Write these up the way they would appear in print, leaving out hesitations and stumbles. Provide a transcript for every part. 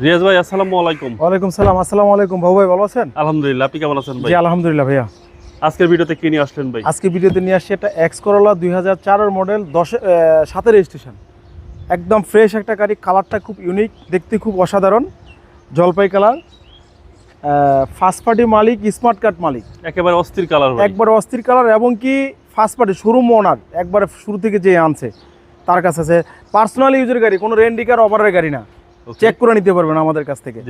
রিয়াজ ভাই আসসালামু আলাইকুম। ওয়ালাইকুম সালাম। আসসালামু আলাইকুম বাবু ভাই, ভালো আছেন? আলহামদুলিল্লাহ, আপনি কেমন আছেন ভাই? জি আলহামদুলিল্লাহ ভাইয়া। আজকের ভিডিওতে কি নিয়ে আসলেন ভাই? আজকে ভিডিওতে নিয়ে আসছি একটা এক্স করোলা 2004 এর মডেল 7 রেজিস্ট্রেশন। একদম ফ্রেশ একটা গাড়ি, কালারটা খুব ইউনিক, দেখতে খুব অসাধারণ, জলপাই কালার। ফার্স্ট পার্টি মালিক, স্মার্ট কার্ড মালিক, একেবারে অস্থির কালার ভাই। একবার অস্থির কালার, এবং কি ফার্স্ট পার্টি শোরুম ওনার, একবারে শুরু থেকে যে আনছে তার কাছে আছে। পার্সোনাল ইউজের গাড়ি, কোনো রেন্ডিকার অপারের গাড়ি না, চেক করে নিতে পারবেন আমাদের কাছ থেকে।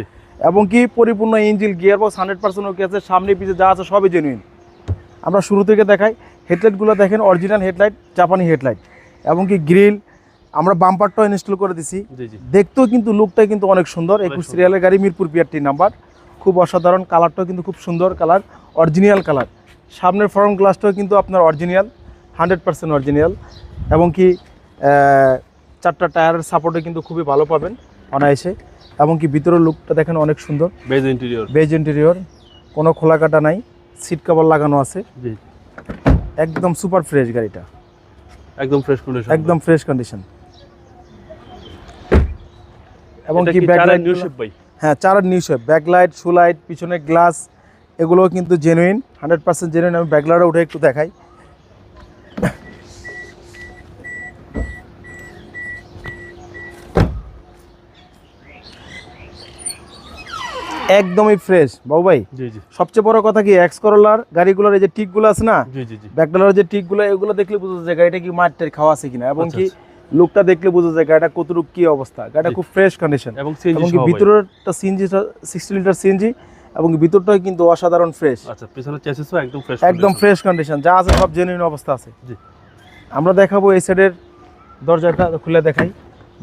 এবং কি পরিপূর্ণ ইঞ্জিন, গিয়ার বক্স 100% ওকে আছে, সামনে পিছে যা আছে সবই জেনুইন। আমরা শুরু থেকে দেখাই। হেডলাইটগুলো দেখেন, অরিজিনাল হেডলাইট, জাপানি হেডলাইট, এবং কি গ্রিল আমরা বাম্পারটাও ইনস্টল করে দিছি। দেখতেও কিন্তু লুকটা কিন্তু অনেক সুন্দর। 21 সিরিয়ালের গাড়ি, মিরপুর পিআরটি নাম্বার, খুব অসাধারণ। কালারটাও কিন্তু খুব সুন্দর কালার, অরিজিনাল কালার। সামনের ফ্রন্ট গ্লাসটাও কিন্তু আপনার অরিজিনাল, 100% অরিজিনাল। এবং কি 4টা টায়ারের সাপোর্টে কিন্তু খুবই ভালো পাবেন অনায়াসে। এবং কি ভিতরের লুকটা দেখেন অনেক সুন্দর, বেজ ইন্টেরিয়র, কোনো খোলা কাটা নাই, সিট কভার লাগানো আছে। একদম সুপার ফ্রেশ গাড়িটা, একদম ফ্রেশ কন্ডিশন। এবং কি ব্যাকলাইট, হ্যাঁ 4 নিউ শেপ, ব্যাকলাইট, শু লাইট, পিছনে গ্লাস, এগুলো কিন্তু জেনুইন, 100% জেনুইন। আমি ব্যাকলাইটে উঠে একটু দেখাই। একদমই ফ্রেশ বাবু ভাই। সবচেয়ে বড় কথা কি, এক্স করোলার গাড়িগুলোর এই যে টিকগুলো আছে না, ব্যাকডালার যে টিকগুলো, এগুলো দেখলে বোঝা যায় গাড়িটা কি মাঠের খাওয়া আছে কিনা। এবং কি লুকটা দেখলে বোঝা যায় গাড়িটা কতটুকু কি অবস্থা। গাড়িটা খুব ফ্রেশ কন্ডিশন। এবং কি ভিতরেরটা সিএনজিটা 60 লিটার সিএনজি, এবং ভিতরটাও কিন্তু অসাধারণ ফ্রেশ। আচ্ছা, পিছনের চেসিসও একদম ফ্রেশ কন্ডিশন, যা আছে সব জেনুইন অবস্থা আছে। আমরা দেখাবো এই সাইডের দরজাটা খুলে দেখাই।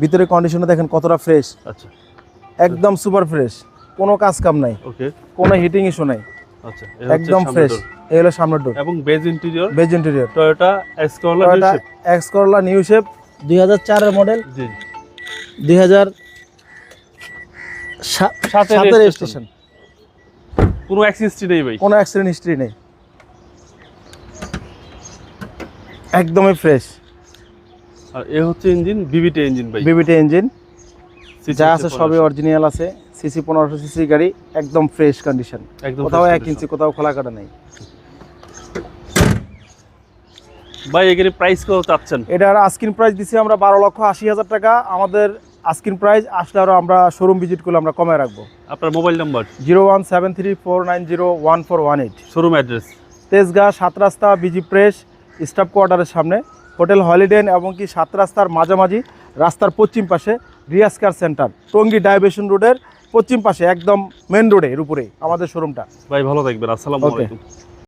ভিতরে কন্ডিশনটা দেখেন কতটা ফ্রেশ। আচ্ছা, একদম সুপার ফ্রেশ, কোনো কাজ কাম নাই, কোনো হিটিং ইস্যু নাই। আচ্ছা, একদম ফ্রেশ। এই হলো সামনের ডোর, এবং beige interior Toyota X Corolla new shape 2004 এর মডেল। 2007 এর রেজিস্ট্রেশন। কোনো অ্যাক্সিডেন্ট হিস্ট্রি নেই ভাই, কোনো অ্যাক্সিডেন্ট হিস্ট্রি নেই, একদমই ফ্রেশ। আর এই হচ্ছে ইঞ্জিন, বিবিটি ইঞ্জিন ভাই, বিবিটি ইঞ্জিন, যা আছে সবই অরিজিনাল আছে। সিসি 1500 সিসি গাড়ি, একদম ফ্রেশ কন্ডিশন, কোথাও 1 ইঞ্চি কোথাও খোলা কাটা নেই ভাই। এর প্রাইস কত চাচ্ছেন? এটার আস্কিং প্রাইস দিছি আমরা 12,80,000 টাকা। আমাদের আস্কিং প্রাইস আসলে আরো আমরা শোরুম ভিজিট করলে আমরা কমায় রাখবো। আপনার mobile number 01734901418। Showroom address Tejgaon 7 রাস্তা, বিজি প্রেস স্টাফ কোয়ার্টারের সামনে, হোটেল হলিডে, এবং কি 7 রাস্তার মাঝামাঝি, রাস্তার পশ্চিম পাশে Riaz car centre, Tongi diversion রোডের পশ্চিম পাশে, একদম মেন রোডের উপরে আমাদের শোরুমটা। ভাই ভালো থাকবেন, আসসালামু আলাইকুম।